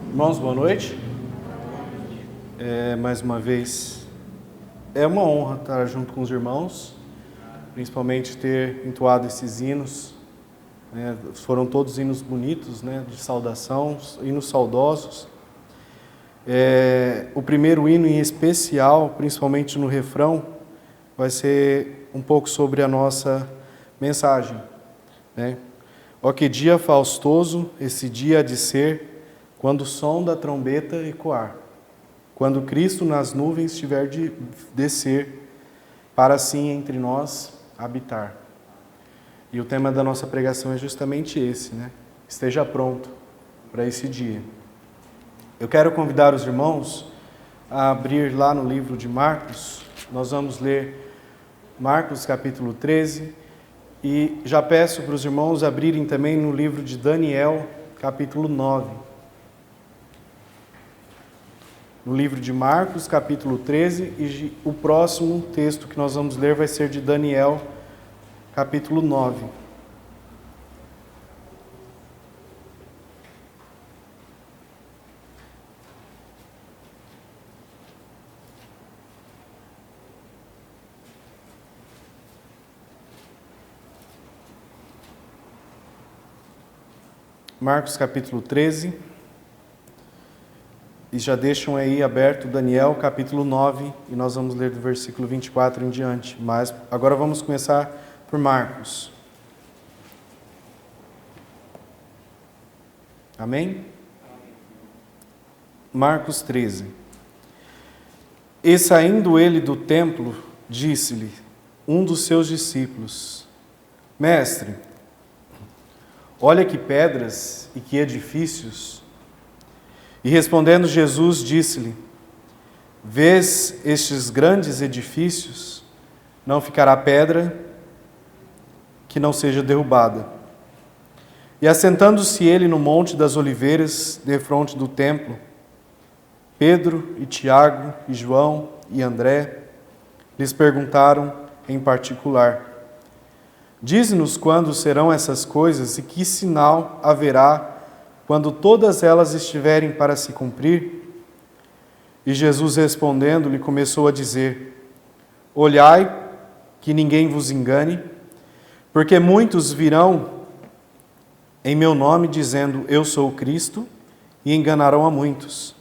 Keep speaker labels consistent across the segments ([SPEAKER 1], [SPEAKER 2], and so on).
[SPEAKER 1] Irmãos, boa noite. Mais uma vez, é uma honra estar junto com os irmãos, principalmente ter entoado esses hinos. Foram todos hinos bonitos, de saudação, hinos saudosos. O primeiro hino em especial, principalmente no refrão, vai ser um pouco sobre a nossa mensagem. Ó que dia faustoso esse dia há de ser, quando o som da trombeta ecoar, quando Cristo nas nuvens tiver de descer, para assim entre nós habitar. E o tema da nossa pregação é justamente esse, Esteja pronto para esse dia. Eu quero convidar os irmãos a abrir lá no livro de Marcos. Nós vamos ler Marcos capítulo 13 e já peço para os irmãos abrirem também no livro de Daniel capítulo 9. No livro de Marcos, capítulo 13, e o próximo texto que nós vamos ler vai ser de Daniel, capítulo 9. Marcos, capítulo 13. E já deixam aí aberto Daniel, capítulo 9, e nós vamos ler do versículo 24 em diante. Mas agora vamos começar por Marcos. Amém? Marcos 13. E saindo ele do templo, disse-lhe um dos seus discípulos: Mestre, olha que pedras e que edifícios. E respondendo Jesus, disse-lhe: Vês estes grandes edifícios? Não ficará pedra que não seja derrubada. E assentando-se ele no monte das oliveiras, defronte do templo, Pedro e Tiago e João e André lhes perguntaram em particular: Dize-nos quando serão essas coisas e que sinal haverá quando todas elas estiverem para se cumprir? E Jesus respondendo lhe começou a dizer: Olhai que ninguém vos engane, porque muitos virão em meu nome dizendo: Eu sou o Cristo, e enganarão a muitos.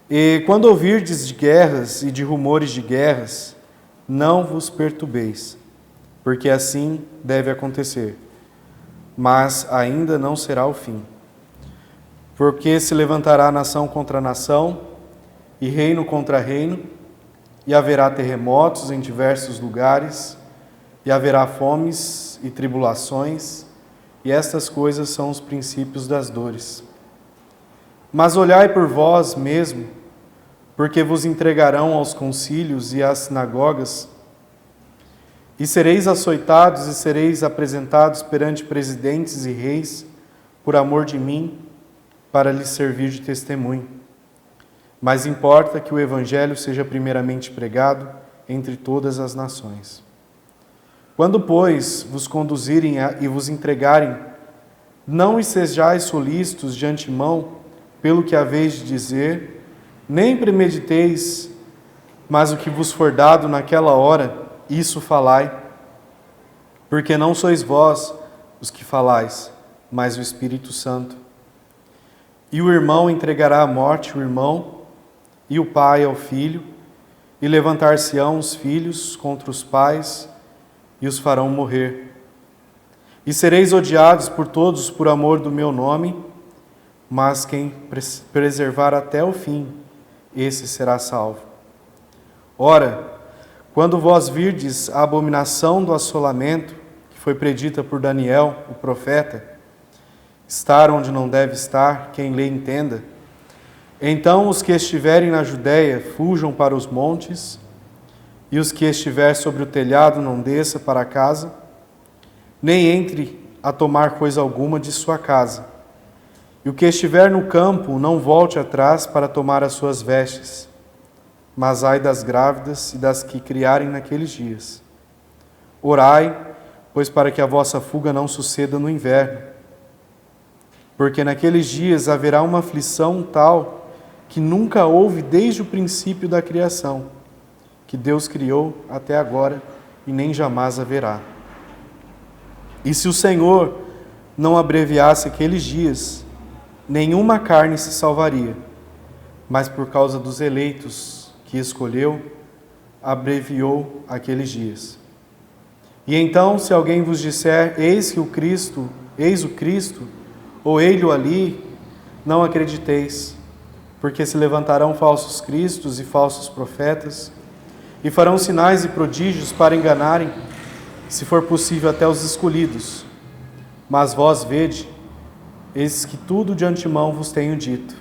[SPEAKER 1] E quando ouvirdes de guerras e de rumores de guerras, não vos perturbeis, porque assim deve acontecer, mas ainda não será o fim. Porque se levantará nação contra nação, e reino contra reino, e haverá terremotos em diversos lugares, e haverá fomes e tribulações, e estas coisas são os princípios das dores. Mas olhai por vós mesmo, porque vos entregarão aos concílios e às sinagogas, e sereis açoitados e sereis apresentados perante presidentes e reis, por amor de mim, para lhes servir de testemunho. Mas importa que o Evangelho seja primeiramente pregado entre todas as nações. Quando, pois, vos conduzirem e vos entregarem, não sejais solícitos de antemão pelo que haveis de dizer, nem premediteis, mas o que vos for dado naquela hora, isso falai, porque não sois vós os que falais, mas o Espírito Santo. E o irmão entregará à morte o irmão, e o pai ao filho, e levantar-se-ão os filhos contra os pais, e os farão morrer. E sereis odiados por todos por amor do meu nome, mas quem preservar até o fim, esse será salvo. Ora, quando vós virdes a abominação do assolamento, que foi predita por Daniel, o profeta, estar onde não deve estar, quem lê entenda. Então os que estiverem na Judéia fujam para os montes, e os que estiver sobre o telhado não desça para casa, nem entre a tomar coisa alguma de sua casa. E o que estiver no campo não volte atrás para tomar as suas vestes. Mas ai das grávidas e das que criarem naqueles dias. Orai, pois para que a vossa fuga não suceda no inverno, porque naqueles dias haverá uma aflição tal que nunca houve desde o princípio da criação, que Deus criou até agora e nem jamais haverá. E se o Senhor não abreviasse aqueles dias, nenhuma carne se salvaria, mas por causa dos eleitos que escolheu, abreviou aqueles dias. E então, se alguém vos disser, eis o Cristo, ou ei-lo ali, não acrediteis, porque se levantarão falsos cristos e falsos profetas, e farão sinais e prodígios para enganarem, se for possível, até os escolhidos. Mas vós vede, eis que tudo de antemão vos tenho dito.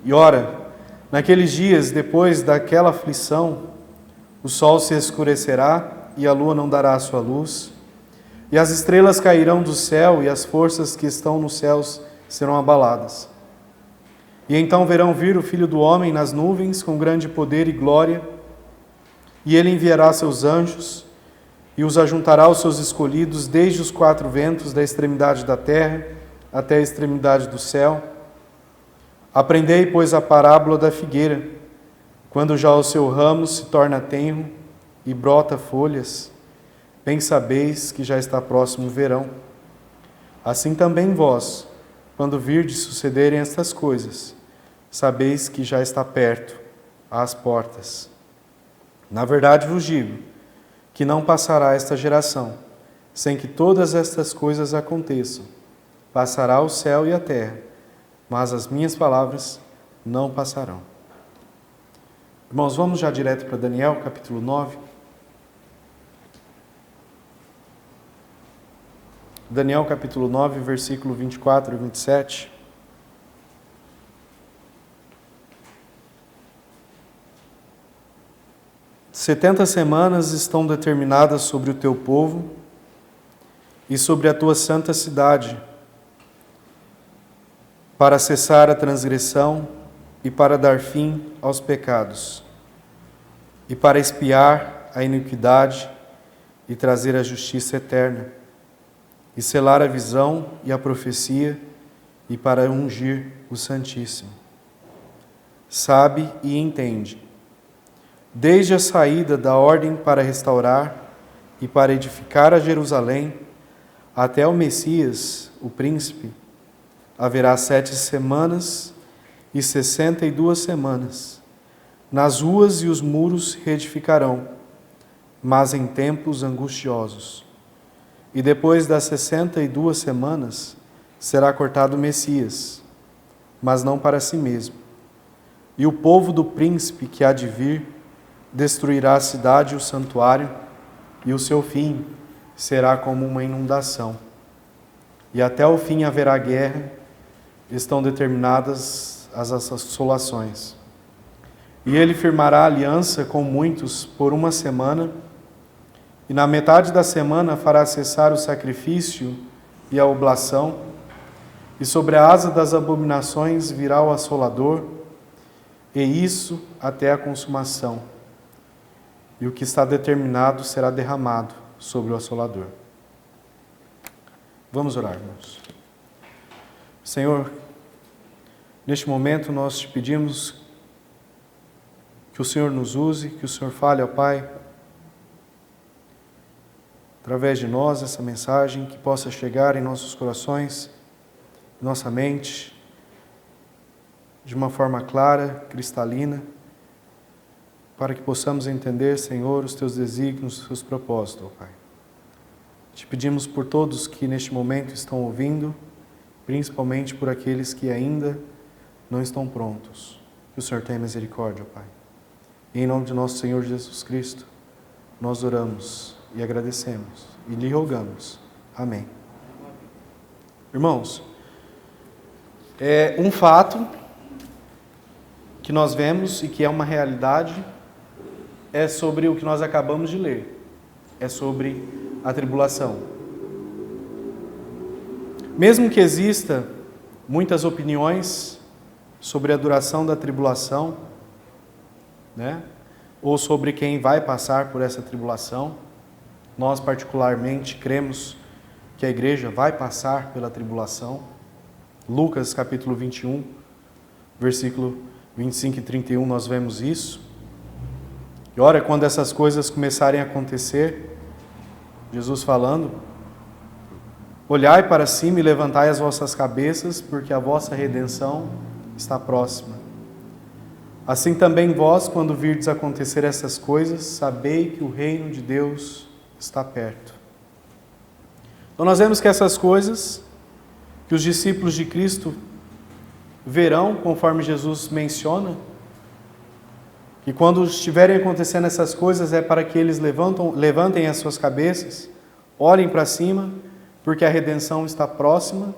[SPEAKER 1] E ora, naqueles dias, depois daquela aflição, o sol se escurecerá e a lua não dará a sua luz, e as estrelas cairão do céu e as forças que estão nos céus serão abaladas. E então verão vir o Filho do Homem nas nuvens com grande poder e glória, e ele enviará seus anjos e os ajuntará aos seus escolhidos desde os quatro ventos, da extremidade da terra até a extremidade do céu. Aprendei, pois, a parábola da figueira, quando já o seu ramo se torna tenro e brota folhas, bem sabeis que já está próximo o verão. Assim também vós, quando virdes sucederem estas coisas, sabeis que já está perto, às portas. Na verdade vos digo, que não passará esta geração, sem que todas estas coisas aconteçam. Passará o céu e a terra, mas as minhas palavras não passarão. Irmãos, vamos já direto para Daniel, capítulo 9. Daniel, capítulo 9, versículo 24 e 27. "70 semanas estão determinadas sobre o teu povo e sobre a tua santa cidade, para cessar a transgressão e para dar fim aos pecados, e para expiar a iniquidade e trazer a justiça eterna, e selar a visão e a profecia, e para ungir o Santíssimo. Sabe e entende, desde a saída da ordem para restaurar e para edificar a Jerusalém, até o Messias, o príncipe, haverá 7 semanas e 62 semanas. Nas ruas e os muros reedificarão, mas em tempos angustiosos. E depois das 62 semanas, será cortado o Messias, mas não para si mesmo. E o povo do príncipe que há de vir destruirá a cidade e o santuário, e o seu fim será como uma inundação. E até o fim haverá guerra, estão determinadas as assolações. E ele firmará aliança com muitos por 1 semana, e na metade da semana fará cessar o sacrifício e a oblação, e sobre a asa das abominações virá o assolador, e isso até a consumação. E o que está determinado será derramado sobre o assolador." Vamos orar, irmãos. Senhor, neste momento nós te pedimos que o Senhor nos use, que o Senhor fale ao Pai, através de nós, essa mensagem, que possa chegar em nossos corações, em nossa mente, de uma forma clara, cristalina, para que possamos entender, Senhor, os Teus desígnios, os Teus propósitos, ó Pai. Te pedimos por todos que neste momento estão ouvindo, principalmente por aqueles que ainda não estão prontos. Que o Senhor tenha misericórdia, ó Pai. E em nome de nosso Senhor Jesus Cristo, nós oramos e agradecemos e lhe rogamos. Amém. Irmãos, é um fato que nós vemos e que é uma realidade, é sobre o que nós acabamos de ler. É sobre a tribulação. Mesmo que exista muitas opiniões sobre a duração da tribulação, né? Ou sobre quem vai passar por essa tribulação, nós particularmente cremos que a igreja vai passar pela tribulação, Lucas capítulo 21, versículo 25 e 31, nós vemos isso. E ora, quando essas coisas começarem a acontecer, Jesus falando: olhai para cima e levantai as vossas cabeças, porque a vossa redenção está próxima. Assim também vós, quando virdes acontecer essas coisas, sabei que o reino de Deus está perto. Então nós vemos que essas coisas que os discípulos de Cristo verão, conforme Jesus menciona, que quando estiverem acontecendo essas coisas é para que eles levantem as suas cabeças, olhem para cima, porque a redenção está próxima.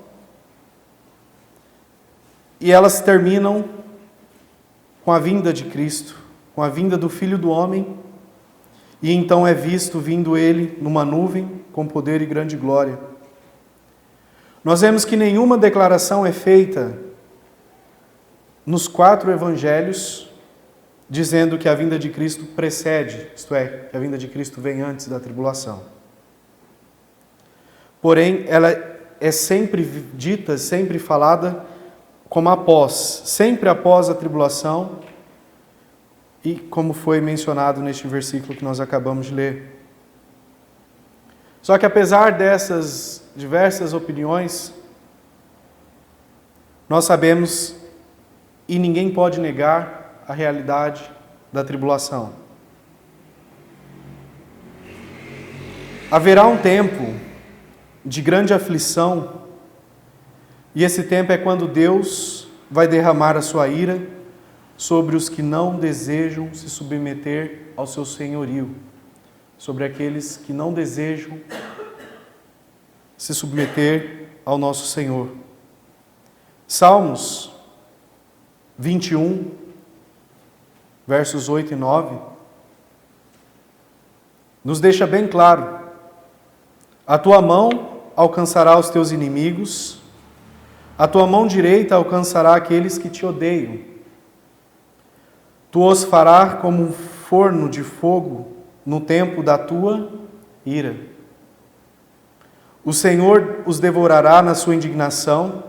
[SPEAKER 1] E elas terminam com a vinda de Cristo, com a vinda do Filho do Homem, e então é visto vindo ele numa nuvem com poder e grande glória. Nós vemos que nenhuma declaração é feita nos 4 evangelhos dizendo que a vinda de Cristo precede, isto é, que a vinda de Cristo vem antes da tribulação. Porém, ela é sempre dita, sempre falada como sempre após a tribulação, e como foi mencionado neste versículo que nós acabamos de ler. Só que apesar dessas diversas opiniões, nós sabemos, e ninguém pode negar, a realidade da tribulação. Haverá um tempo de grande aflição, e esse tempo é quando Deus vai derramar a sua ira sobre os que não desejam se submeter ao seu senhorio, sobre aqueles que não desejam se submeter ao nosso Senhor. Salmos 21, versos 8 e 9, nos deixa bem claro: a tua mão alcançará os teus inimigos, a tua mão direita alcançará aqueles que te odeiam. Tu os farás como um forno de fogo no tempo da tua ira. O Senhor os devorará na sua indignação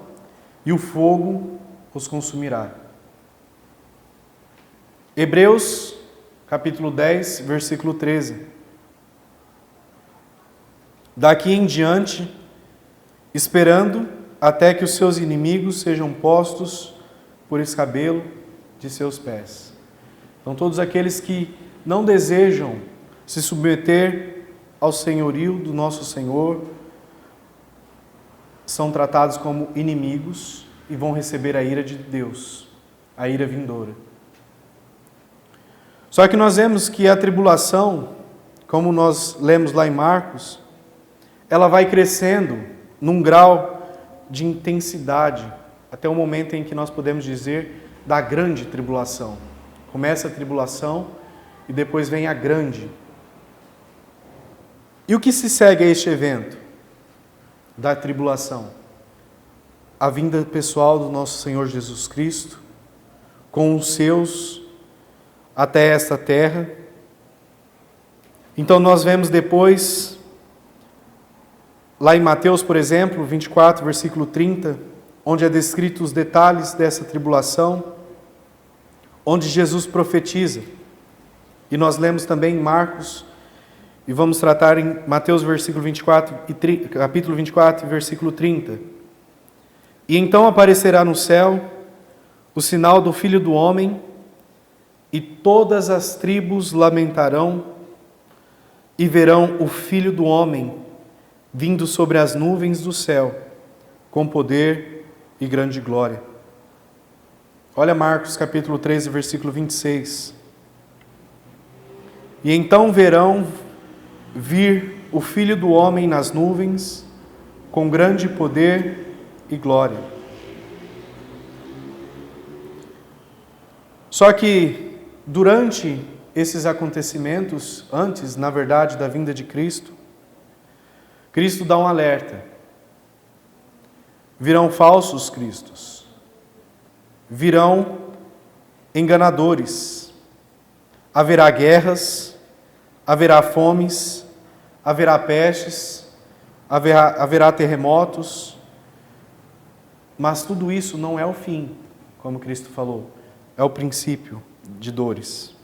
[SPEAKER 1] e o fogo os consumirá. Hebreus, capítulo 10, versículo 13. Daqui em diante, esperando até que os seus inimigos sejam postos por escabelo de seus pés. Então, todos aqueles que não desejam se submeter ao senhorio do nosso Senhor são tratados como inimigos e vão receber a ira de Deus, a ira vindoura. Só que nós vemos que a tribulação, como nós lemos lá em Marcos, ela vai crescendo num grau de intensidade, até o momento em que nós podemos dizer da grande tribulação. Começa a tribulação e depois vem a grande. E o que se segue a este evento da tribulação? A vinda pessoal do nosso Senhor Jesus Cristo, com os seus até esta terra. Então nós vemos depois, lá em Mateus, por exemplo, 24, versículo 30, onde é descrito os detalhes dessa tribulação, onde Jesus profetiza. E nós lemos também em Marcos, e vamos tratar em Mateus capítulo 24, versículo 30. E então aparecerá no céu o sinal do Filho do Homem, e todas as tribos lamentarão e verão o Filho do Homem vindo sobre as nuvens do céu, com poder e grande glória. Olha Marcos capítulo 13, versículo 26. E então verão vir o Filho do Homem nas nuvens, com grande poder e glória. Só que durante esses acontecimentos, antes, na verdade, da vinda de Cristo, Cristo dá um alerta. Virão falsos cristos. Virão enganadores. Haverá guerras, haverá fomes, haverá pestes, haverá terremotos. Mas tudo isso não é o fim, como Cristo falou, é o princípio de dores.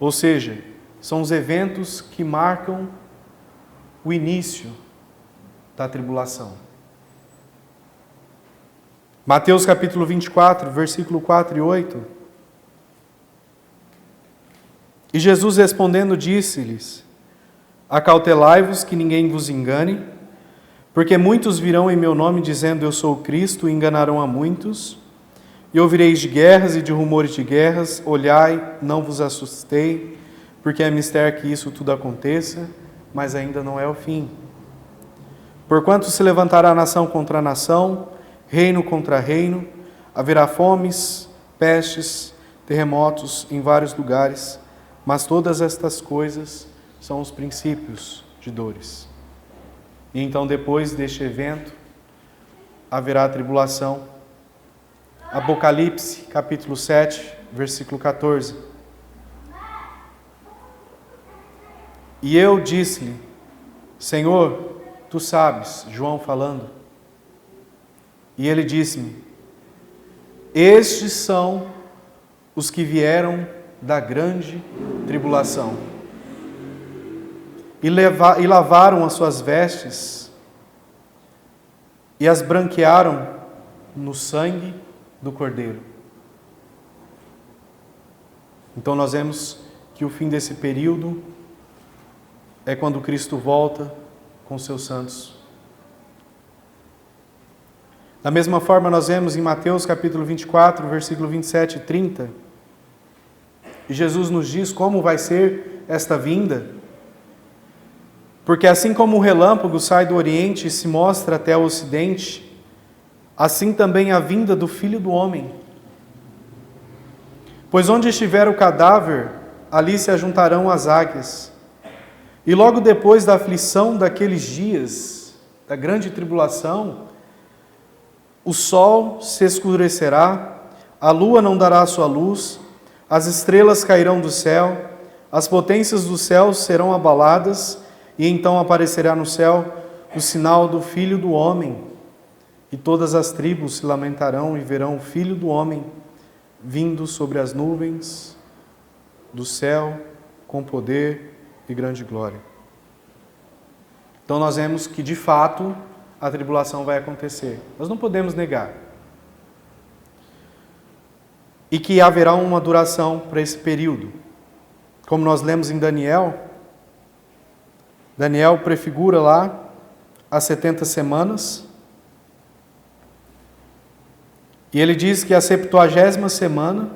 [SPEAKER 1] Ou seja, são os eventos que marcam o início da tribulação. Mateus capítulo 24, versículo 4 e 8. E Jesus respondendo disse-lhes: acautelai-vos que ninguém vos engane, porque muitos virão em meu nome dizendo eu sou o Cristo e enganarão a muitos. E ouvireis de guerras e de rumores de guerras, olhai, não vos assustei, porque é mister que isso tudo aconteça, mas ainda não é o fim. Porquanto se levantará nação contra nação, reino contra reino, haverá fomes, pestes, terremotos em vários lugares, mas todas estas coisas são os princípios de dores. E então, depois deste evento, haverá a tribulação. Apocalipse, capítulo 7, versículo 14. E eu disse-lhe: Senhor, tu sabes, João falando. E ele disse-me: estes são os que vieram da grande tribulação e lavaram as suas vestes e as branquearam no sangue do Cordeiro. Então nós vemos que o fim desse período é quando Cristo volta com seus santos. Da mesma forma, nós vemos em Mateus capítulo 24, versículo 27 e 30, e Jesus nos diz como vai ser esta vinda. Porque assim como o relâmpago sai do Oriente e se mostra até o Ocidente, assim também a vinda do Filho do Homem. Pois onde estiver o cadáver, ali se ajuntarão as águias. E logo depois da aflição daqueles dias, da grande tribulação, o sol se escurecerá, a lua não dará sua luz, as estrelas cairão do céu, as potências do céu serão abaladas, e então aparecerá no céu o sinal do Filho do Homem. E todas as tribos se lamentarão e verão o Filho do Homem vindo sobre as nuvens do céu com poder e grande glória. Então nós vemos que de fato a tribulação vai acontecer. Nós não podemos negar. E que haverá uma duração para esse período. Como nós lemos em Daniel, Daniel prefigura lá as 70 semanas. E ele diz que a 70ª semana,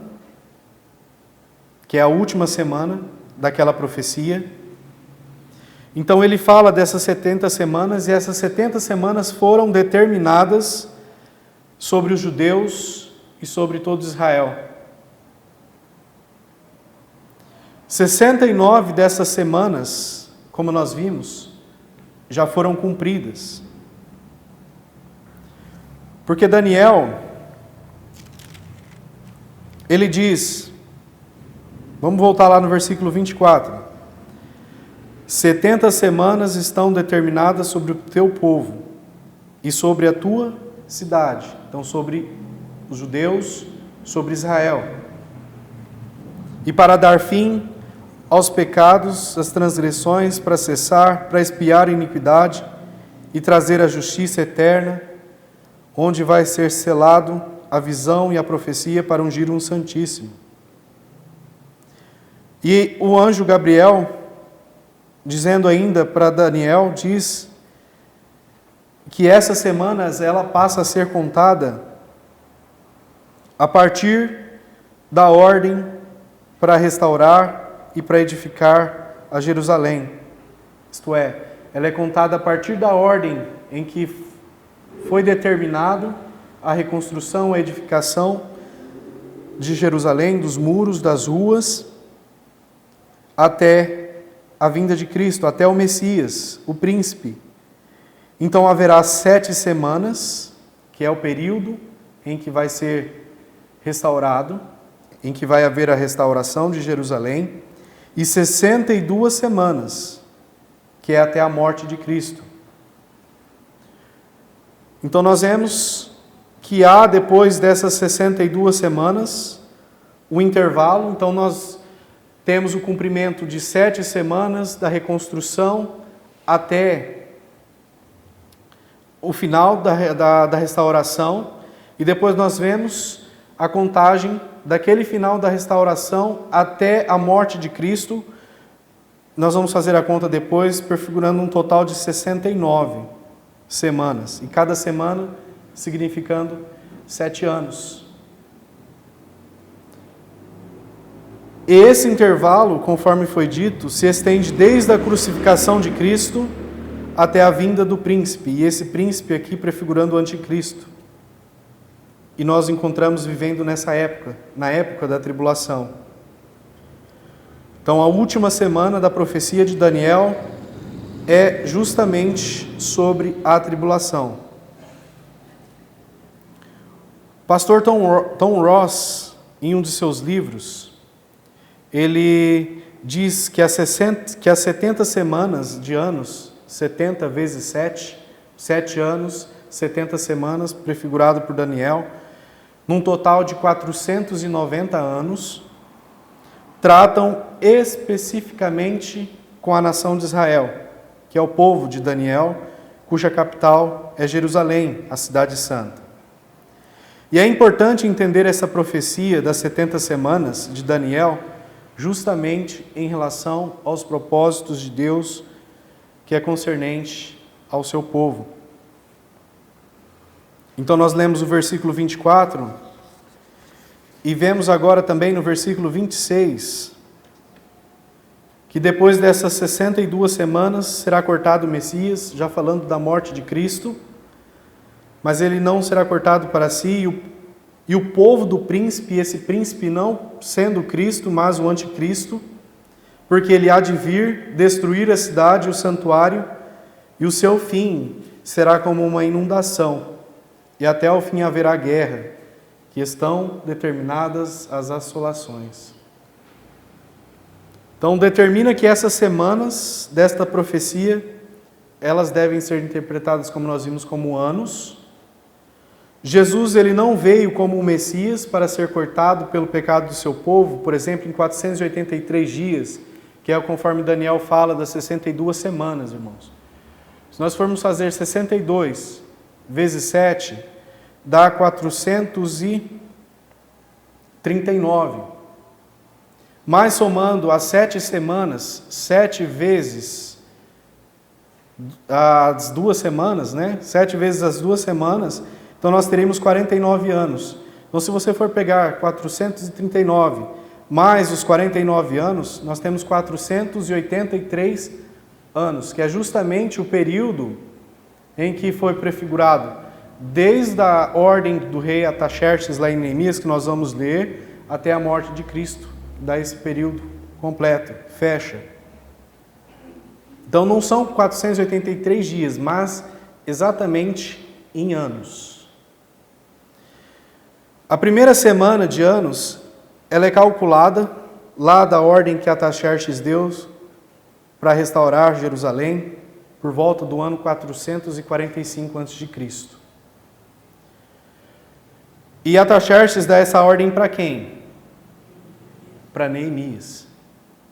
[SPEAKER 1] que é a última semana daquela profecia. Então ele fala dessas 70 semanas, e essas 70 semanas foram determinadas sobre os judeus e sobre todo Israel. 69 dessas semanas, como nós vimos, já foram cumpridas. Porque Daniel, ele diz, vamos voltar lá no versículo 24. 70 semanas estão determinadas sobre o teu povo e sobre a tua cidade. Então, sobre os judeus, sobre Israel. E para dar fim aos pecados, às transgressões, para cessar, para expiar a iniquidade e trazer a justiça eterna, onde vai ser selado a visão e a profecia para ungir um Santíssimo. E o anjo Gabriel, dizendo ainda para Daniel, diz que essas semanas ela passa a ser contada a partir da ordem para restaurar e para edificar a Jerusalém. Isto é, ela é contada a partir da ordem em que foi determinado a reconstrução, a edificação de Jerusalém, dos muros, das ruas, até a vinda de Cristo, até o Messias, o príncipe. Então haverá 7 semanas, que é o período em que vai ser restaurado, em que vai haver a restauração de Jerusalém, e 62 semanas, que é até a morte de Cristo. Então nós vemos que há, depois dessas 62 semanas, o intervalo. Então nós temos o cumprimento de 7 semanas da reconstrução até o final da restauração. E depois nós vemos a contagem daquele final da restauração até a morte de Cristo. Nós vamos fazer a conta depois, prefigurando um total de 69 semanas. E cada semana significando 7 anos. E esse intervalo, conforme foi dito, se estende desde a crucificação de Cristo até a vinda do príncipe. E esse príncipe aqui prefigurando o anticristo. E nós encontramos vivendo nessa época, na época da tribulação. Então, a última semana da profecia de Daniel é justamente sobre a tribulação. O pastor Tom Ross, em um de seus livros, ele diz que as 70 semanas de anos, 70 vezes 7, 7 anos, 70 semanas, prefigurado por Daniel, num total de 490 anos, tratam especificamente com a nação de Israel, que é o povo de Daniel, cuja capital é Jerusalém, a cidade santa. E é importante entender essa profecia das 70 semanas de Daniel, justamente em relação aos propósitos de Deus, que é concernente ao seu povo. Então nós lemos o versículo 24 e vemos agora também no versículo 26 que depois dessas 62 semanas será cortado o Messias, já falando da morte de Cristo, mas ele não será cortado para si, e o povo do príncipe, esse príncipe não sendo Cristo, mas o anticristo, porque ele há de vir, destruir a cidade e o santuário, e o seu fim será como uma inundação, e até ao fim haverá guerra, que estão determinadas as assolações. Então determina que essas semanas desta profecia, elas devem ser interpretadas, como nós vimos, como anos. Jesus, ele não veio como o Messias para ser cortado pelo pecado do seu povo, por exemplo, em 483 dias, que é conforme Daniel fala das 62 semanas, irmãos. Se nós formos fazer 62 vezes 7, dá 439. Mas somando as 7 semanas, 7 vezes as 2 semanas, né? 7 vezes as 2 semanas, então nós teríamos 49 anos. Então se você for pegar 439 mais os 49 anos, nós temos 483 anos, que é justamente o período em que foi prefigurado, desde a ordem do rei Ataxerxes lá em Neemias, que nós vamos ler, até a morte de Cristo. Dá esse período completo, fecha. Então não são 483 dias, mas exatamente em anos. A primeira semana de anos, ela é calculada lá da ordem que Ataxerxes deu para restaurar Jerusalém, por volta do ano 445 a.C. E Ataxerxes dá essa ordem para quem? Para Neemias,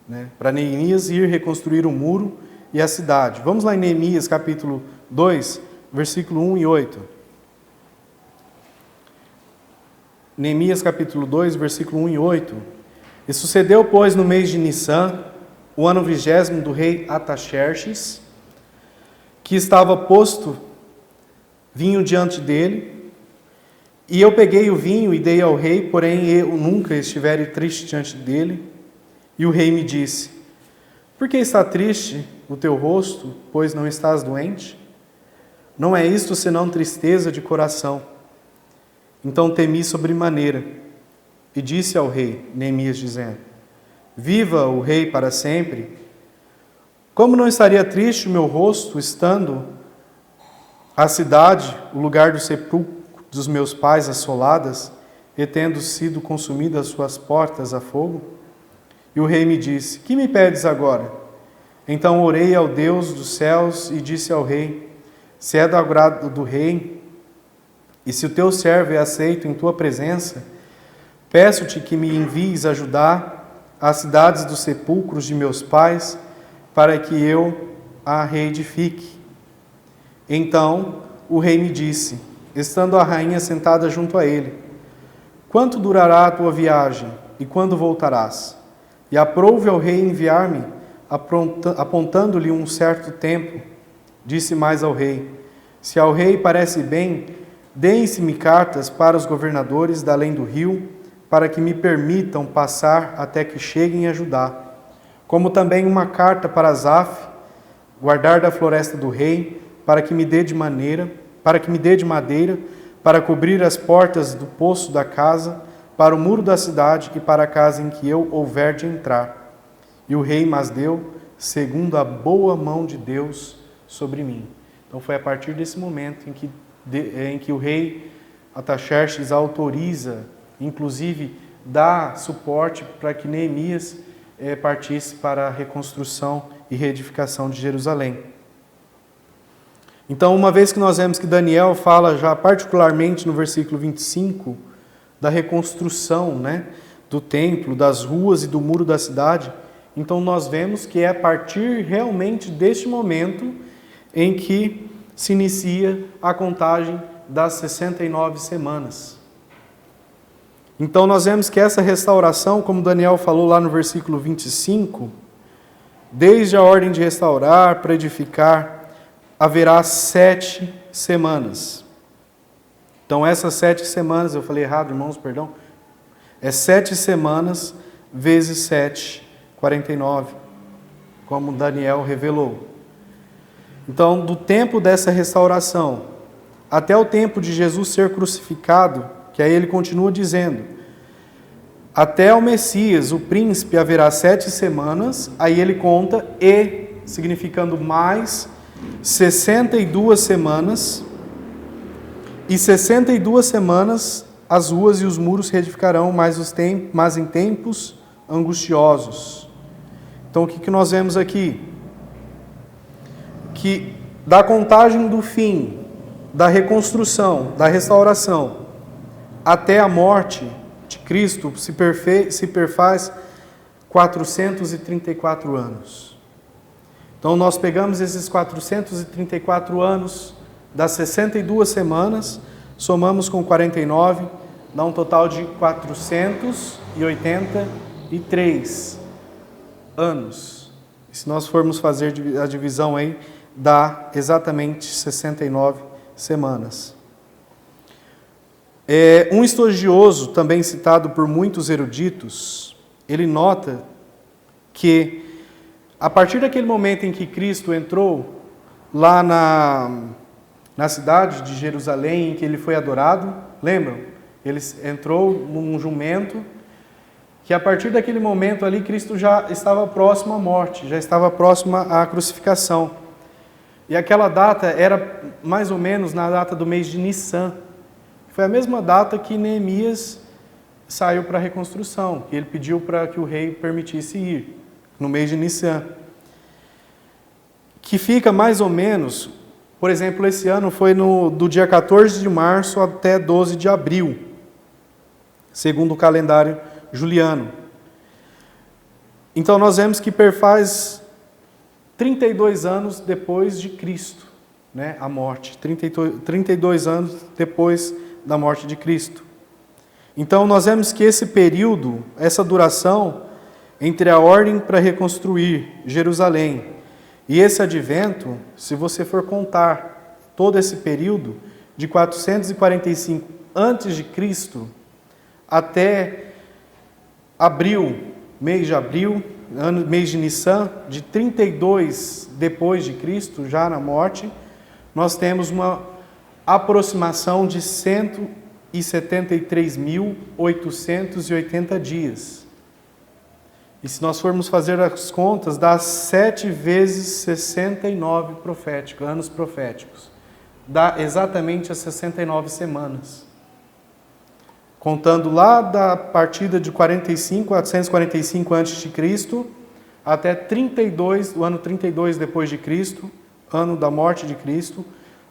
[SPEAKER 1] né? Para Neemias ir reconstruir o muro e a cidade. Vamos lá em Neemias capítulo 2, versículo 1 e 8. Neemias capítulo 2, versículo 1 e 8. E sucedeu, pois, no mês de Nissan, o ano 20º do rei Ataxerxes, que estava posto vinho diante dele, e eu peguei o vinho e dei ao rei, porém eu nunca estivere triste diante dele. E o rei me disse: por que está triste o teu rosto, pois não estás doente? Não é isto senão tristeza de coração. Então temi sobremaneira, e disse ao rei, Neemias dizendo: viva o rei para sempre. Como não estaria triste o meu rosto, estando a cidade, o lugar do sepulcro dos meus pais assoladas, e tendo sido consumidas suas portas a fogo? E o rei me disse: que me pedes agora? Então orei ao Deus dos céus e disse ao rei: se é do agrado do rei, E se o teu servo é aceito em tua presença, peço-te que me envies ajudar as cidades dos sepulcros de meus pais, para que eu a reedifique. Então o rei me disse, estando a rainha sentada junto a ele, quanto durará a tua viagem e quando voltarás? E aprouve ao rei enviar-me, apontando-lhe um certo tempo. Disse mais ao rei, se ao rei parece bem, deem-se-me cartas para os governadores da além do rio, para que me permitam passar até que cheguem a Judá. Como também uma carta para Asaf, guardar da floresta do rei, para que me dê de madeira, para cobrir as portas do poço da casa, para o muro da cidade e para a casa em que eu houver de entrar. E o rei mas deu, segundo a boa mão de Deus sobre mim. Então foi a partir desse momento em que o rei Artaxerxes autoriza, inclusive dá suporte para que Neemias partisse para a reconstrução e reedificação de Jerusalém. Então, uma vez que nós vemos que Daniel fala já particularmente no versículo 25 da reconstrução, do templo, das ruas e do muro da cidade, então nós vemos que é a partir realmente deste momento em que se inicia a contagem das 69 semanas. Então nós vemos que essa restauração, como Daniel falou lá no versículo 25, desde a ordem de restaurar para edificar, haverá 7 semanas. Então essas 7 semanas, eu falei errado, irmãos, perdão, é 7 semanas vezes 7, 49, como Daniel revelou. Então, do tempo dessa restauração até o tempo de Jesus ser crucificado, que aí ele continua dizendo, até o Messias, o príncipe, haverá 7 semanas, aí ele conta, e, significando mais, 62 semanas, e 62 semanas as ruas e os muros se reedificarão, mas em tempos angustiosos. Então, o que nós vemos aqui? Que da contagem do fim, da reconstrução, da restauração, até a morte de Cristo se perfaz 434 anos. Então nós pegamos esses 434 anos das 62 semanas, somamos com 49, dá um total de 483 anos. E se nós formos fazer a divisão aí, dá exatamente 69 semanas. Um estudioso, também citado por muitos eruditos, ele nota que, a partir daquele momento em que Cristo entrou lá na cidade de Jerusalém, em que ele foi adorado, lembram? Ele entrou num jumento, que a partir daquele momento ali, Cristo já estava próximo à morte, já estava próximo à crucificação. E aquela data era mais ou menos na data do mês de Nissan. Foi a mesma data que Neemias saiu para a reconstrução, que ele pediu para que o rei permitisse ir, no mês de Nissan. Que fica mais ou menos, por exemplo, esse ano foi do dia 14 de março até 12 de abril, segundo o calendário juliano. Então nós vemos que perfaz 32 anos depois de Cristo, a morte, 32 anos depois da morte de Cristo. Então nós vemos que esse período, essa duração, entre a ordem para reconstruir Jerusalém e esse advento, se você for contar todo esse período, de 445 antes de Cristo até abril, mês de abril, mês de Nissan, de 32 depois de Cristo, já na morte, nós temos uma aproximação de 173.880 dias. E se nós formos fazer as contas, dá 7 vezes 69 anos proféticos. Dá exatamente as 69 semanas. Contando lá da partida de 445 a.C. até o ano 32 depois de Cristo, ano da morte de Cristo,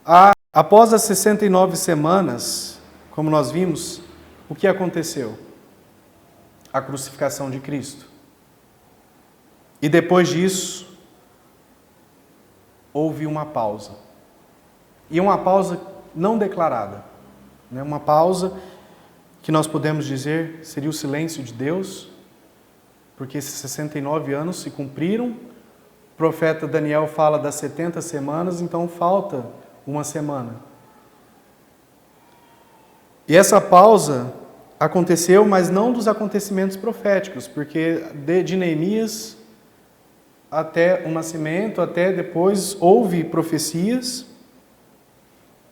[SPEAKER 1] a Após as 69 semanas, como nós vimos, o que aconteceu? A crucificação de Cristo. E depois disso, houve uma pausa. E uma pausa não declarada. Né? Uma pausa que nós podemos dizer seria o silêncio de Deus, porque esses 69 anos se cumpriram. O profeta Daniel fala das 70 semanas, então falta uma semana. E essa pausa aconteceu, mas não dos acontecimentos proféticos, porque de Neemias até o nascimento, até depois, houve profecias,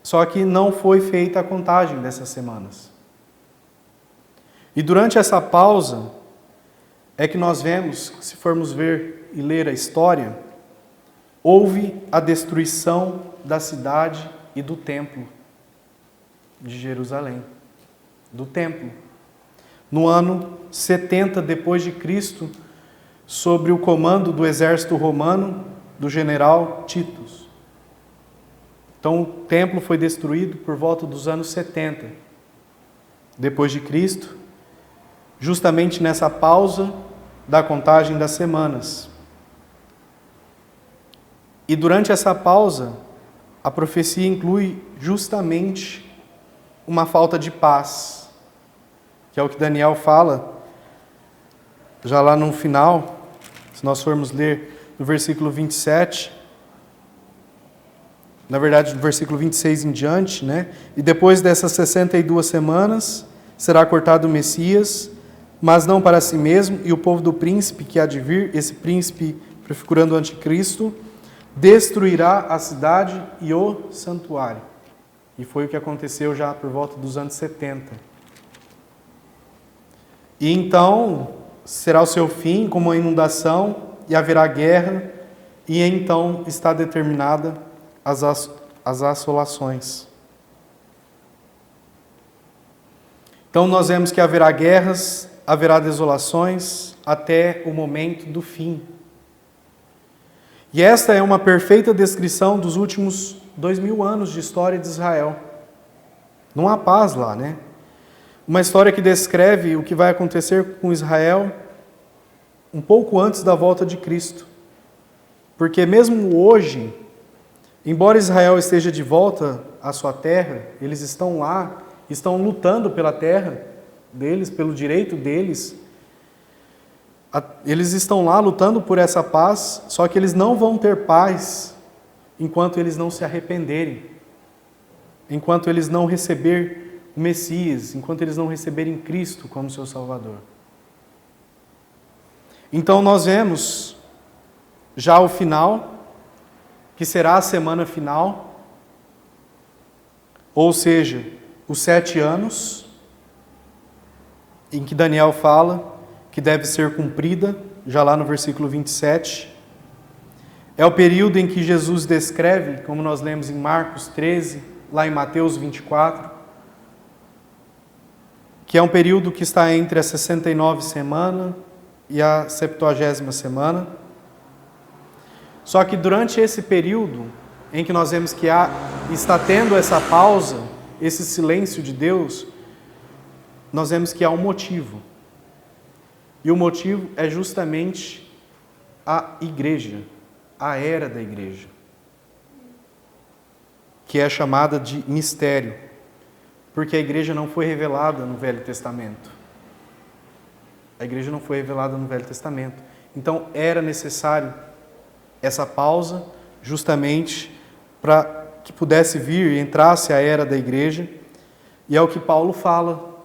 [SPEAKER 1] só que não foi feita a contagem dessas semanas. E durante essa pausa, é que nós vemos, se formos ver e ler a história, houve a destruição da cidade e do templo de Jerusalém, do templo. No ano 70 depois de Cristo, sob o comando do exército romano, do general Titus. Então, o templo foi destruído por volta dos anos 70 depois de Cristo, justamente nessa pausa da contagem das semanas. E durante essa pausa, a profecia inclui justamente uma falta de paz, que é o que Daniel fala já lá no final. Se nós formos ler no versículo 27, na verdade, do versículo 26 em diante, né? E depois dessas 62 semanas, será cortado o Messias, mas não para si mesmo, e o povo do príncipe que há de vir, esse príncipe prefigurando o anticristo, destruirá a cidade e o santuário. E foi o que aconteceu já por volta dos anos 70. E então será o seu fim como uma inundação, e haverá guerra, e então está determinada as assolações. Então nós vemos que haverá guerras, haverá desolações, até o momento do fim. E esta é uma perfeita descrição dos últimos 2000 anos de história de Israel. Não há paz lá, né? Uma história que descreve o que vai acontecer com Israel um pouco antes da volta de Cristo. Porque mesmo hoje, embora Israel esteja de volta à sua terra, eles estão lá, estão lutando pela terra deles, pelo direito deles. Eles estão lá lutando por essa paz, só que eles não vão ter paz enquanto eles não se arrependerem, enquanto eles não receberem o Messias, enquanto eles não receberem Cristo como seu Salvador. Então nós vemos já o final, que será a semana final, ou seja, os 7 anos, em que Daniel fala que deve ser cumprida, já lá no versículo 27. É o período em que Jesus descreve, como nós lemos em Marcos 13, lá em Mateus 24, que é um período que está entre a 69 semana e a 70ª semana. Só que durante esse período em que nós vemos que está tendo essa pausa, esse silêncio de Deus, nós vemos que há um motivo. E o motivo é justamente a igreja, a era da igreja, que é chamada de mistério, porque a igreja não foi revelada no Velho Testamento. A igreja não foi revelada no Velho Testamento. Então era necessário essa pausa, justamente para que pudesse vir e entrasse a era da igreja. E é o que Paulo fala.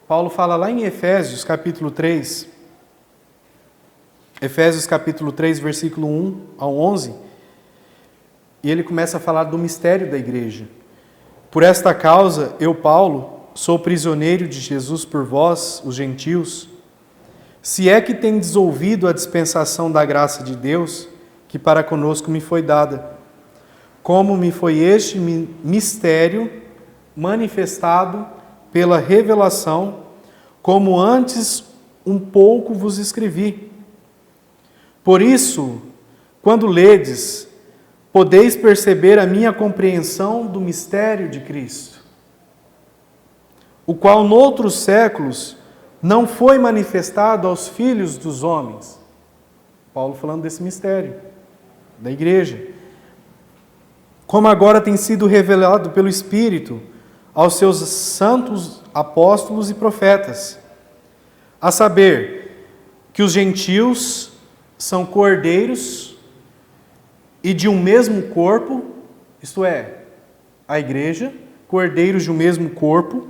[SPEAKER 1] Paulo fala lá em Efésios capítulo 3, Efésios capítulo 3, versículo 1 ao 11, e ele começa a falar do mistério da igreja. Por esta causa, eu, Paulo, sou prisioneiro de Jesus por vós, os gentios, se é que tendes ouvido a dispensação da graça de Deus, que para conosco me foi dada, como me foi este mistério manifestado pela revelação, como antes um pouco vos escrevi. Por isso, quando ledes podeis perceber a minha compreensão do mistério de Cristo, o qual noutros séculos não foi manifestado aos filhos dos homens. Paulo falando desse mistério da igreja. Como agora tem sido revelado pelo Espírito aos seus santos apóstolos e profetas, a saber, que os gentios são cordeiros e de um mesmo corpo, isto é, a igreja, cordeiros de um mesmo corpo,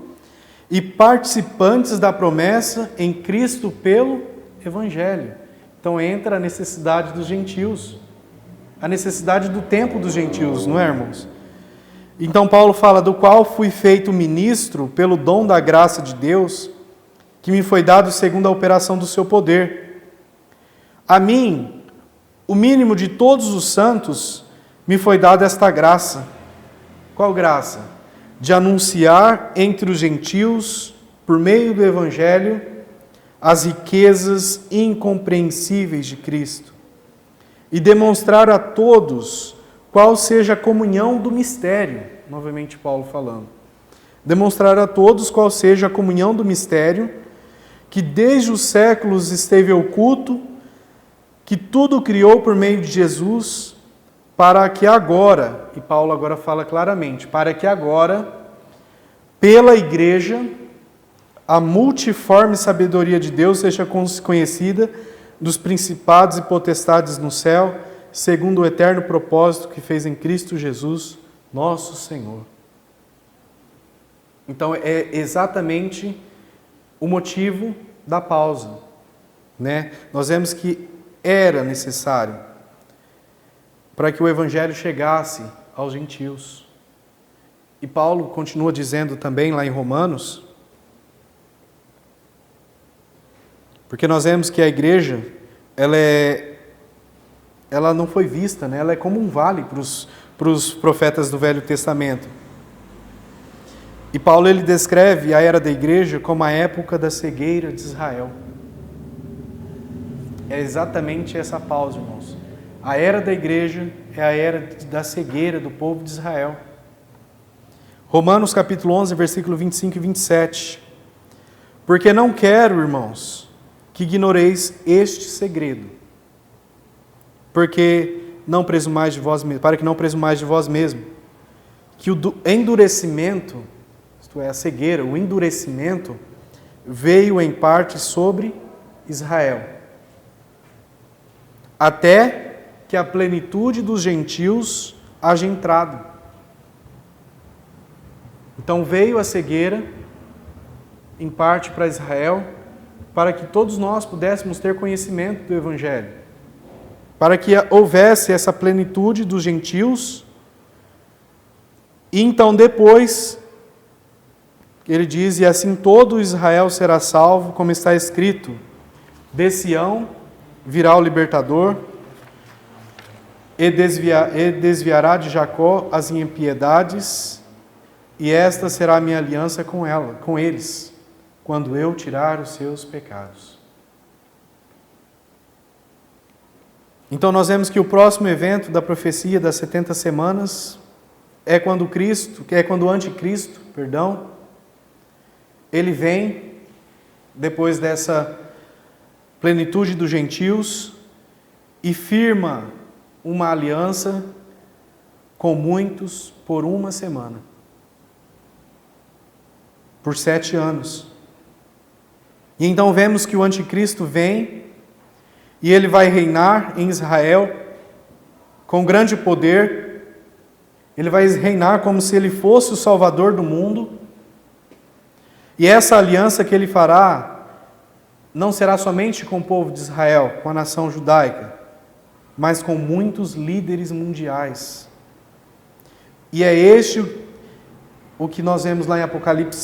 [SPEAKER 1] e participantes da promessa em Cristo pelo Evangelho. Então entra a necessidade dos gentios, a necessidade do tempo dos gentios, não é, irmãos? Então Paulo fala, do qual fui feito ministro pelo dom da graça de Deus, que me foi dado segundo a operação do seu poder. A mim, o mínimo de todos os santos, me foi dada esta graça. Qual graça? De anunciar entre os gentios, por meio do Evangelho, as riquezas incompreensíveis de Cristo, e demonstrar a todos qual seja a comunhão do mistério. Novamente Paulo falando. Demonstrar a todos qual seja a comunhão do mistério, que desde os séculos esteve oculto, que tudo criou por meio de Jesus, para que agora, e Paulo agora fala claramente, para que agora, pela igreja, a multiforme sabedoria de Deus seja conhecida dos principados e potestades no céu, segundo o eterno propósito que fez em Cristo Jesus, nosso Senhor. Então é exatamente o motivo da pausa, né? Nós vemos que era necessário para que o Evangelho chegasse aos gentios. E Paulo continua dizendo também lá em Romanos, porque nós vemos que a igreja, ela não foi vista, né? Ela é como um vale para os profetas do Velho Testamento. E Paulo ele descreve a era da igreja como a época da cegueira de Israel. É exatamente essa pausa, irmãos. A era da igreja é a era da cegueira do povo de Israel. Romanos capítulo 11, versículo 25 e 27. Porque não quero, irmãos, que ignoreis este segredo, porque não presumais de vós mesmos, para que não presumais de vós mesmos, que o endurecimento, isto é, a cegueira, o endurecimento, veio em parte sobre Israel, até que a plenitude dos gentios haja entrado. Então veio a cegueira, em parte para Israel, para que todos nós pudéssemos ter conhecimento do Evangelho, para que houvesse essa plenitude dos gentios, e então depois, ele diz, e assim todo Israel será salvo, como está escrito, de Sião virá o libertador, e desviará de Jacó as impiedades, e esta será a minha aliança com eles, quando eu tirar os seus pecados. Então nós vemos que o próximo evento da profecia das 70 semanas é quando o anticristo, ele vem depois dessa plenitude dos gentios e firma uma aliança com muitos por uma semana, por 7 anos. E então vemos que o anticristo vem e ele vai reinar em Israel com grande poder. Ele vai reinar como se ele fosse o Salvador do mundo. E essa aliança que ele fará não será somente com o povo de Israel, com a nação judaica, mas com muitos líderes mundiais. E é este o que nós vemos lá em Apocalipse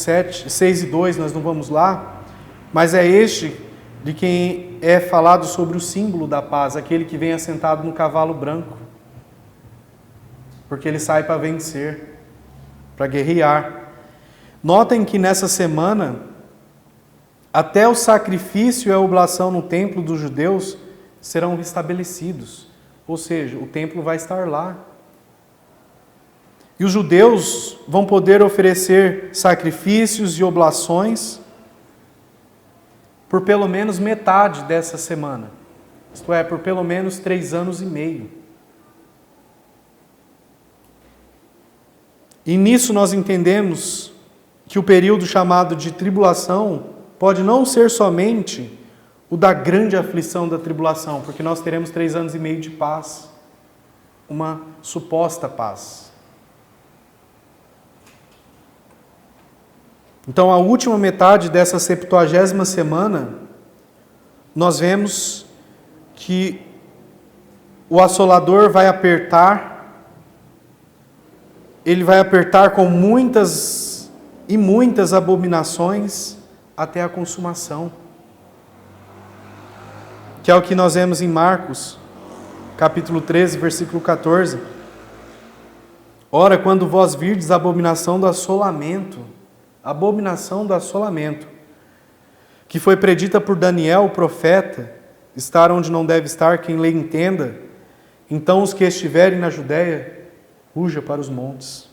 [SPEAKER 1] 6 e 2, nós não vamos lá, mas é este de quem é falado sobre o símbolo da paz, aquele que vem assentado no cavalo branco, porque ele sai para vencer, para guerrear. Notem que nessa semana, até o sacrifício e a oblação no templo dos judeus serão restabelecidos, ou seja, o templo vai estar lá, E os judeus vão poder oferecer sacrifícios e oblações por pelo menos metade dessa semana. Isto é, por pelo menos 3 anos e meio. E nisso nós entendemos que o período chamado de tribulação pode não ser somente o da grande aflição da tribulação, porque nós teremos 3 anos e meio de paz, uma suposta paz. Então, a última metade dessa 70ª semana, nós vemos que o assolador vai apertar, ele vai apertar com muitas e muitas abominações até a consumação. Que é o que nós vemos em Marcos, capítulo 13, versículo 14. Ora, quando vós virdes a abominação do assolamento, que foi predita por Daniel, o profeta, estar onde não deve estar, quem lê entenda, então os que estiverem na Judéia, fuja para os montes.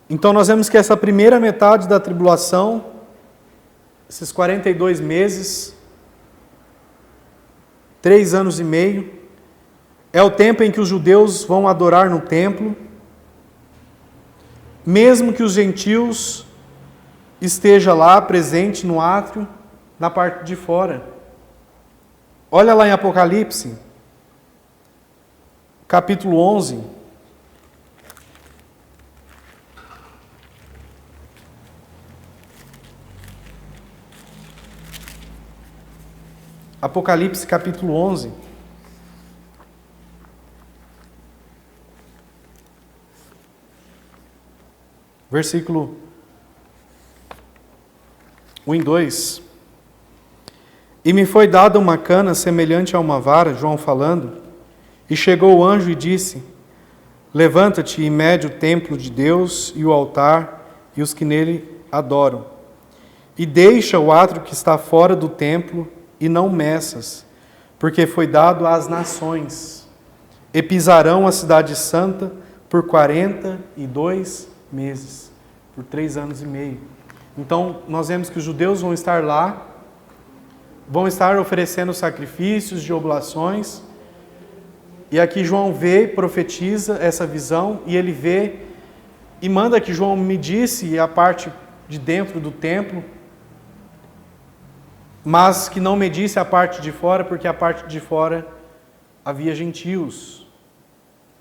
[SPEAKER 1] Então nós vemos que essa primeira metade da tribulação, esses 42 meses, 3 anos e meio, é o tempo em que os judeus vão adorar no templo, mesmo que os gentios estejam lá presente no átrio, na parte de fora. Olha lá em Apocalipse, capítulo 11. Apocalipse, capítulo 11. Versículo 1 e 2. E me foi dada uma cana semelhante a uma vara, João falando, e chegou o anjo e disse: levanta-te e mede o templo de Deus e o altar e os que nele adoram. E deixa o átrio que está fora do templo e não meças, porque foi dado às nações. E pisarão a cidade santa por 42 meses, por 3 anos e meio. Então, nós vemos que os judeus vão estar lá, vão estar oferecendo sacrifícios de oblações, e aqui João vê, profetiza essa visão, e ele vê, e manda que João medisse a parte de dentro do templo, mas que não medisse a parte de fora, porque a parte de fora havia gentios,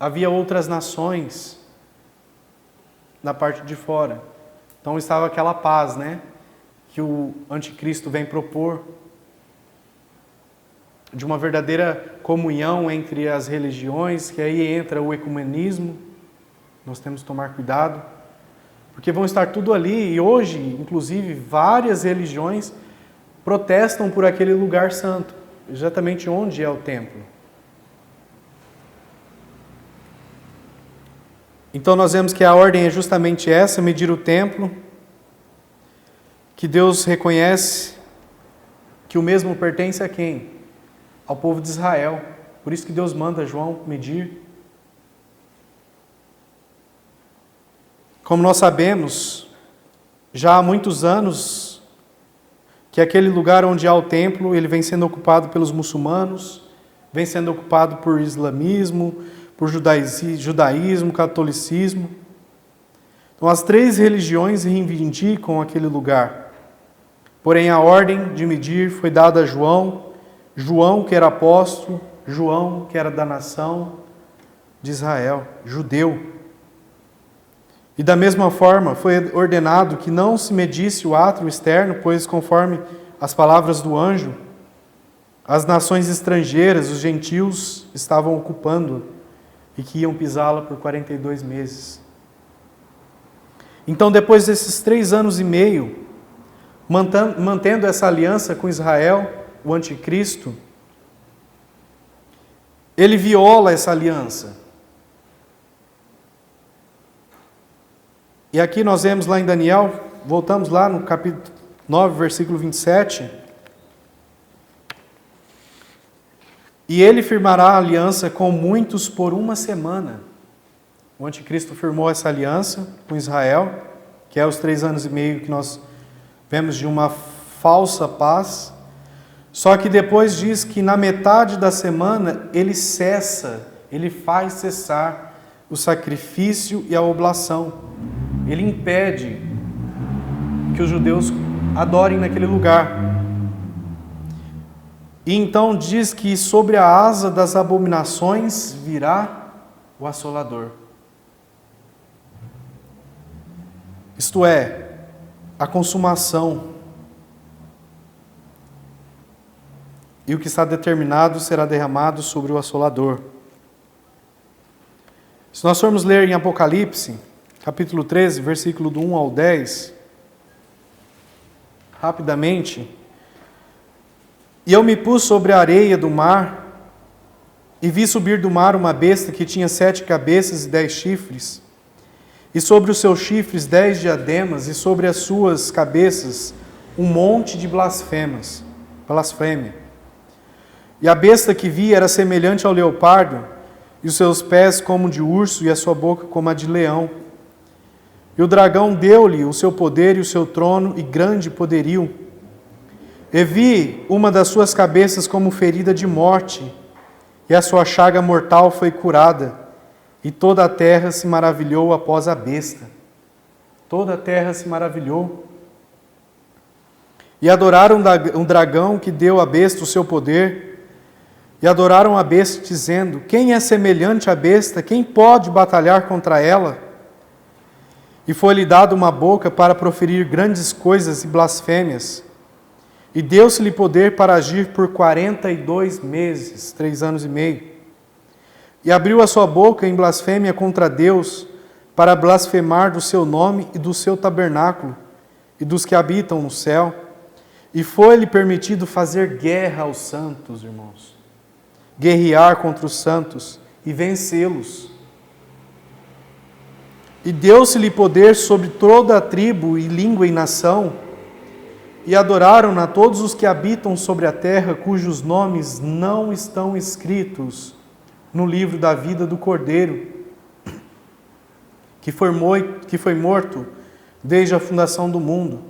[SPEAKER 1] havia outras nações na parte de fora. Então estava aquela paz, né, que o anticristo vem propor, de uma verdadeira comunhão entre as religiões, que aí entra o ecumenismo. Nós temos que tomar cuidado, porque vão estar tudo ali, e hoje, inclusive, várias religiões protestam por aquele lugar santo, exatamente onde é o templo. Então nós vemos que a ordem é justamente essa, medir o templo, que Deus reconhece que o mesmo pertence a quem? Ao povo de Israel. Por isso que Deus manda João medir. Como nós sabemos, já há muitos anos que aquele lugar onde há o templo, ele vem sendo ocupado pelos muçulmanos, vem sendo ocupado por islamismo, por judaísmo, catolicismo. Então as 3 religiões reivindicam aquele lugar. Porém a ordem de medir foi dada a João, João que era apóstolo, João que era da nação de Israel, judeu. E da mesma forma foi ordenado que não se medisse o átrio externo, pois conforme as palavras do anjo, as nações estrangeiras, os gentios, estavam ocupando e que iam pisá-la por 42 meses. Então, depois desses 3 anos e meio, mantendo essa aliança com Israel, o anticristo, ele viola essa aliança. E aqui nós vemos lá em Daniel, voltamos lá no capítulo 9, versículo 27. E ele firmará aliança com muitos por uma semana. O anticristo firmou essa aliança com Israel, que é os 3 anos e meio que nós vemos de uma falsa paz. Só que depois diz que na metade da semana ele cessa, ele faz cessar o sacrifício e a oblação. Ele impede que os judeus adorem naquele lugar. E então diz que sobre a asa das abominações virá o assolador. Isto é, a consumação. E o que está determinado será derramado sobre o assolador. Se nós formos ler em Apocalipse, capítulo 13, versículo do 1 ao 10, rapidamente. E eu me pus sobre a areia do mar, e vi subir do mar uma besta que tinha 7 cabeças e 10 chifres, e sobre os seus chifres 10 diademas, e sobre as suas cabeças um monte de blasfêmia. E a besta que vi era semelhante ao leopardo, e os seus pés como de urso, e a sua boca como a de leão. E o dragão deu-lhe o seu poder e o seu trono e grande poderio. E vi uma das suas cabeças como ferida de morte, e a sua chaga mortal foi curada, e toda a terra se maravilhou após a besta. Toda a terra se maravilhou. E adoraram um dragão que deu à besta o seu poder, e adoraram a besta, dizendo: quem é semelhante à besta? Quem pode batalhar contra ela? E foi-lhe dado uma boca para proferir grandes coisas e blasfêmias. E deu-se-lhe poder para agir por 42 meses, 3 anos e meio. E abriu a sua boca em blasfêmia contra Deus, para blasfemar do seu nome e do seu tabernáculo, e dos que habitam no céu. E foi-lhe permitido fazer guerra aos santos, irmãos. Guerrear contra os santos e vencê-los. E deu-se-lhe poder sobre toda a tribo e língua e nação, e adoraram-na todos os que habitam sobre a terra, cujos nomes não estão escritos no livro da vida do Cordeiro, que foi morto desde a fundação do mundo.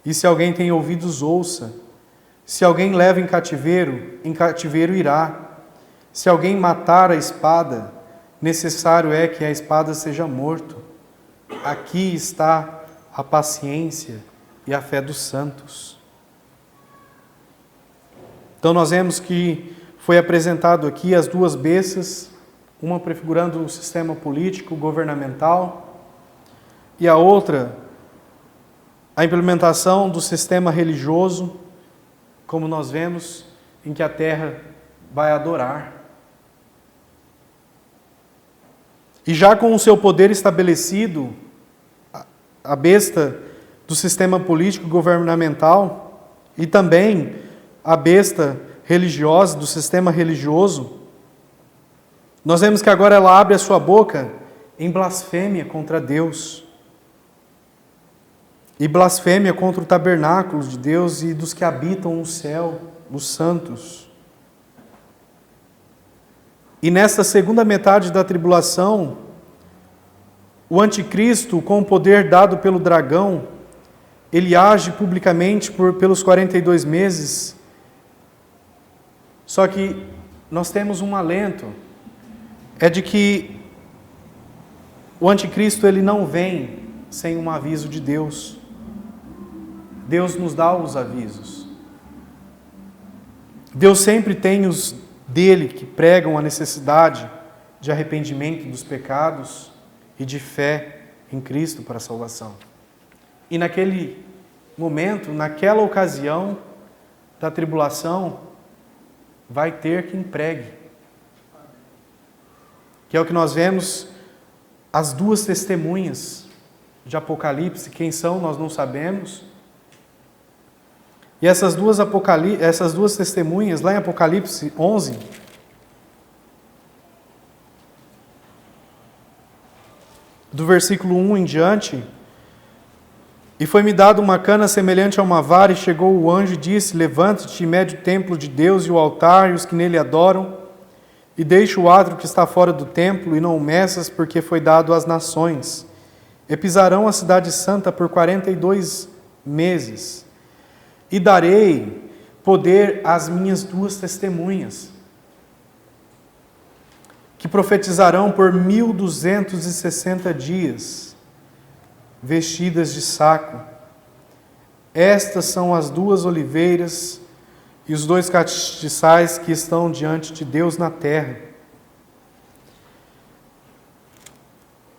[SPEAKER 1] E se alguém tem ouvidos, ouça. Se alguém leva em cativeiro irá. Se alguém matar a espada, necessário é que a espada seja morto. Aqui está a paciência e a fé dos santos. Então nós vemos que foi apresentado aqui as 2 bestas, uma prefigurando o sistema político, governamental, e a outra, a implementação do sistema religioso, como nós vemos, em que a terra vai adorar. E já com o seu poder estabelecido, a besta do sistema político governamental e também a besta religiosa, do sistema religioso, nós vemos que agora ela abre a sua boca em blasfêmia contra Deus. E blasfêmia contra o tabernáculo de Deus e dos que habitam no céu, os santos. E nesta segunda metade da tribulação, o anticristo, com o poder dado pelo dragão, ele age publicamente pelos 42 meses. Só que nós temos um alento, é de que o anticristo ele não vem sem um aviso de Deus. Deus nos dá os avisos. Deus sempre tem os dele que pregam a necessidade de arrependimento dos pecados e de fé em Cristo para a salvação. E naquele momento, naquela ocasião da tribulação, vai ter quem pregue. Que é o que nós vemos, as 2 testemunhas de Apocalipse. Quem são, nós não sabemos. E essas duas testemunhas, lá em Apocalipse 11, do versículo 1 em diante, E foi-me dado uma cana semelhante a uma vara, e chegou o anjo e disse: Levante-te e mede o templo de Deus e o altar e os que nele adoram, e deixa o átrio que está fora do templo, e não o meças, porque foi dado às nações. E pisarão a cidade santa por 42 meses. E darei poder às minhas 2 testemunhas, que profetizarão por 1260 dias, vestidas de saco. Estas são as 2 oliveiras e os 2 castiçais que estão diante de Deus na terra.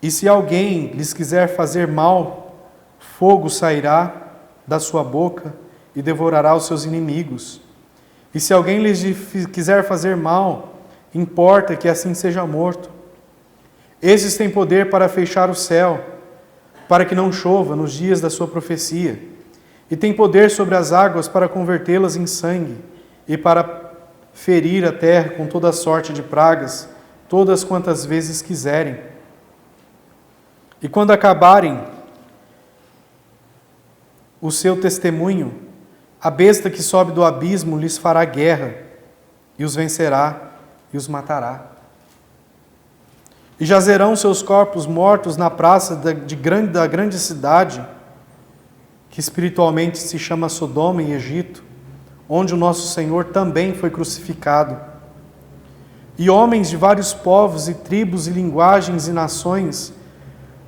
[SPEAKER 1] E se alguém lhes quiser fazer mal, fogo sairá da sua boca e devorará os seus inimigos. E se alguém lhes quiser fazer mal, importa que assim seja morto. Esses têm poder para fechar o céu, para que não chova nos dias da sua profecia, e têm poder sobre as águas para convertê-las em sangue, e para ferir a terra com toda sorte de pragas, todas quantas vezes quiserem. E quando acabarem o seu testemunho, a besta que sobe do abismo lhes fará guerra, e os vencerá, e os matará. E jazerão seus corpos mortos na praça da grande cidade, que espiritualmente se chama Sodoma e Egito, onde o nosso Senhor também foi crucificado. E homens de vários povos e tribos e linguagens e nações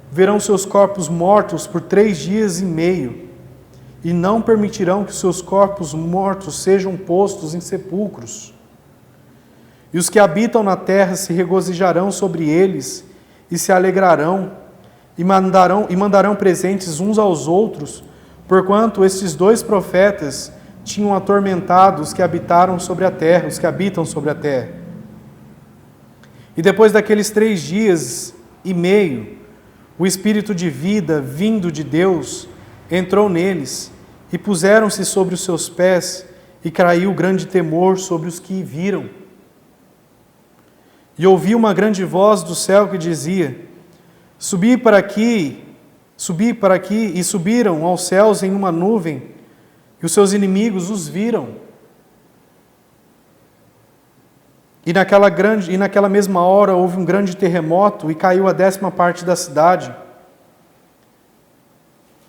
[SPEAKER 1] verão seus corpos mortos por 3 dias e meio, e não permitirão que seus corpos mortos sejam postos em sepulcros. E os que habitam na terra se regozijarão sobre eles, e se alegrarão, e mandarão presentes uns aos outros, porquanto estes 2 profetas tinham atormentado os que habitam sobre a terra. E depois daqueles 3 dias e meio, o Espírito de vida, vindo de Deus, entrou neles, e puseram-se sobre os seus pés, e caiu grande temor sobre os que viram. E ouvi uma grande voz do céu que dizia: Subi para aqui, e subiram aos céus em uma nuvem, e os seus inimigos os viram. E naquela mesma hora houve um grande terremoto, e caiu a 10ª parte da cidade.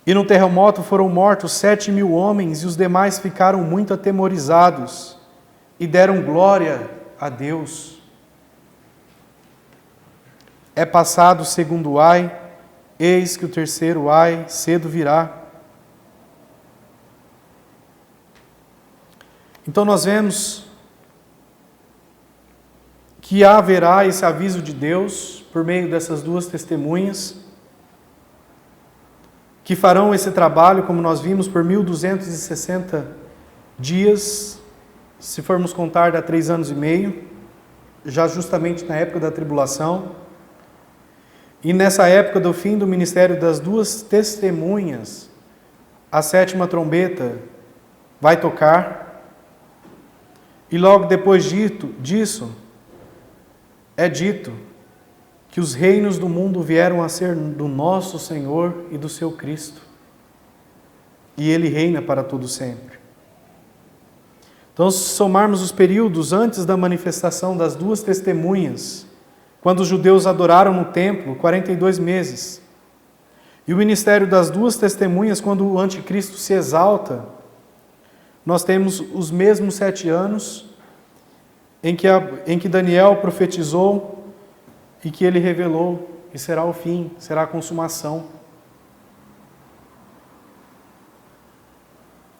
[SPEAKER 1] E no terremoto foram mortos 7.000 homens, e os demais ficaram muito atemorizados, e deram glória a Deus. É passado o 2º ai, eis que o 3º ai cedo virá. Então nós vemos que haverá esse aviso de Deus por meio dessas 2 testemunhas, que farão esse trabalho, como nós vimos, por 1260 dias, se formos contar, dá 3 anos e meio, já justamente na época da tribulação. E nessa época do fim do ministério das 2 testemunhas, a 7ª trombeta vai tocar, e logo depois disso, é dito que os reinos do mundo vieram a ser do nosso Senhor e do seu Cristo. E Ele reina para todo sempre. Então, se somarmos os períodos antes da manifestação das 2 testemunhas, quando os judeus adoraram no templo, 42 meses. E o ministério das 2 testemunhas, quando o anticristo se exalta, nós temos os mesmos 7 anos em que Daniel profetizou e que ele revelou que será o fim, será a consumação.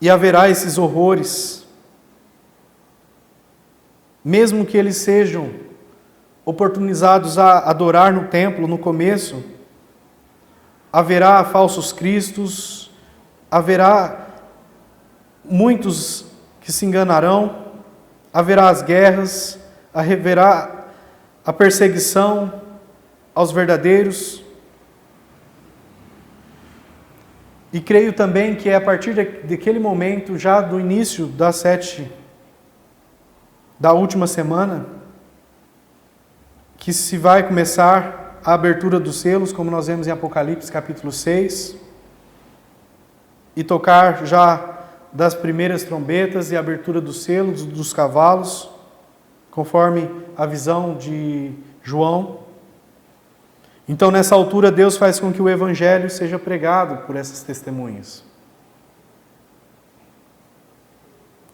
[SPEAKER 1] E haverá esses horrores, mesmo que eles sejam oportunizados a adorar no templo no começo, haverá falsos cristos, haverá muitos que se enganarão, haverá as guerras, haverá a perseguição aos verdadeiros. E creio também que é a partir daquele momento, já do início da última semana, que se vai começar a abertura dos selos, como nós vemos em Apocalipse capítulo 6. e tocar já das primeiras trombetas e a abertura dos selos dos cavalos, conforme a visão de João. Então, nessa altura, Deus faz com que o Evangelho seja pregado por essas testemunhas.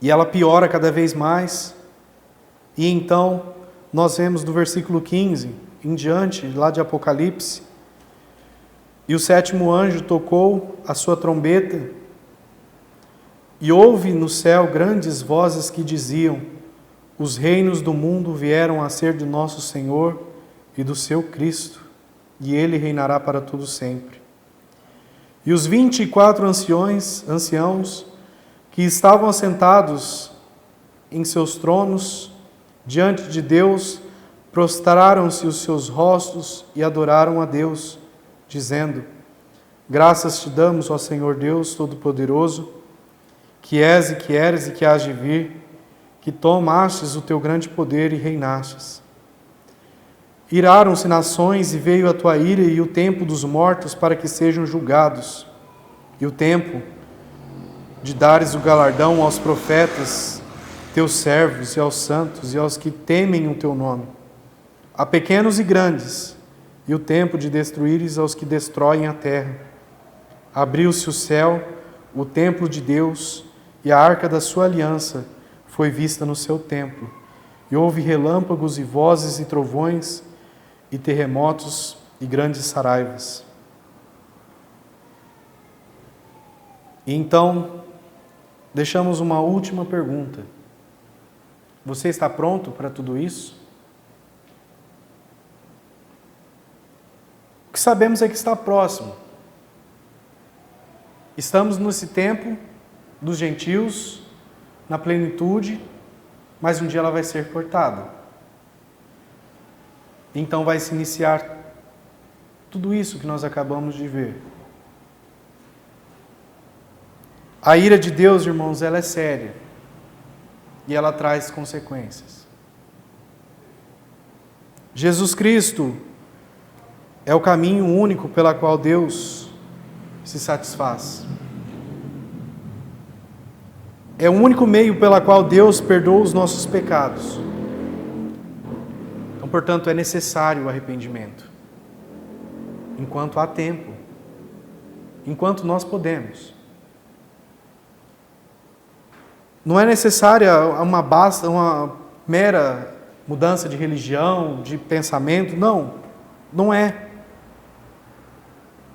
[SPEAKER 1] E ela piora cada vez mais. E então, nós vemos do versículo 15 em diante, lá de Apocalipse, e o sétimo anjo tocou a sua trombeta, e houve no céu grandes vozes que diziam: os reinos do mundo vieram a ser de nosso Senhor e do seu Cristo, e ele reinará para todo sempre. E os 24 anciãos que estavam assentados em seus tronos diante de Deus, prostraram-se os seus rostos e adoraram a Deus, dizendo: graças te damos, ó Senhor Deus Todo-Poderoso, que és e que eres e que hás de vir, que tomastes o teu grande poder e reinastes. Iraram-se nações e veio a tua ira e o tempo dos mortos para que sejam julgados, e o tempo de dares o galardão aos profetas, teus servos, e aos santos, e aos que temem o teu nome, a pequenos e grandes, e o tempo de destruíres aos que destroem a terra. Abriu-se o céu, o templo de Deus, e a arca da sua aliança foi vista no seu templo. E houve relâmpagos e vozes e trovões, e terremotos e grandes saraivas. E então, deixamos uma última pergunta. Você está pronto para tudo isso? O que sabemos é que está próximo. Estamos nesse tempo dos gentios, na plenitude, mas um dia ela vai ser cortada. Então vai se iniciar tudo isso que nós acabamos de ver. A ira de Deus, irmãos, ela é séria e ela traz consequências. Jesus Cristo é o caminho único pela qual Deus se satisfaz. É o único meio pela qual Deus perdoa os nossos pecados. Então, portanto, é necessário o arrependimento. Enquanto há tempo. Enquanto nós podemos. Não é necessária uma mera mudança de religião, de pensamento. Não, não é.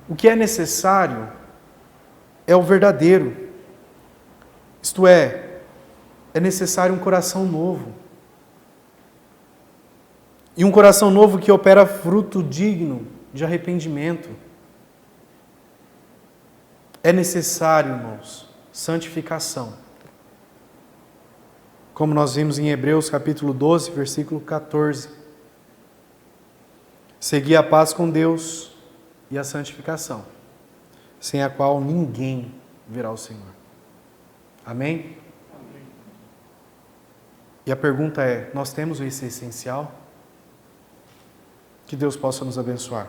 [SPEAKER 1] O que é necessário é o verdadeiro. Isto é necessário um coração novo. E um coração novo que opera fruto digno de arrependimento. É necessário, irmãos, santificação. Como nós vimos em Hebreus capítulo 12, versículo 14. Segui a paz com Deus e a santificação, sem a qual ninguém verá o Senhor. Amém? Amém. E a pergunta é, nós temos esse essencial? Que Deus possa nos abençoar.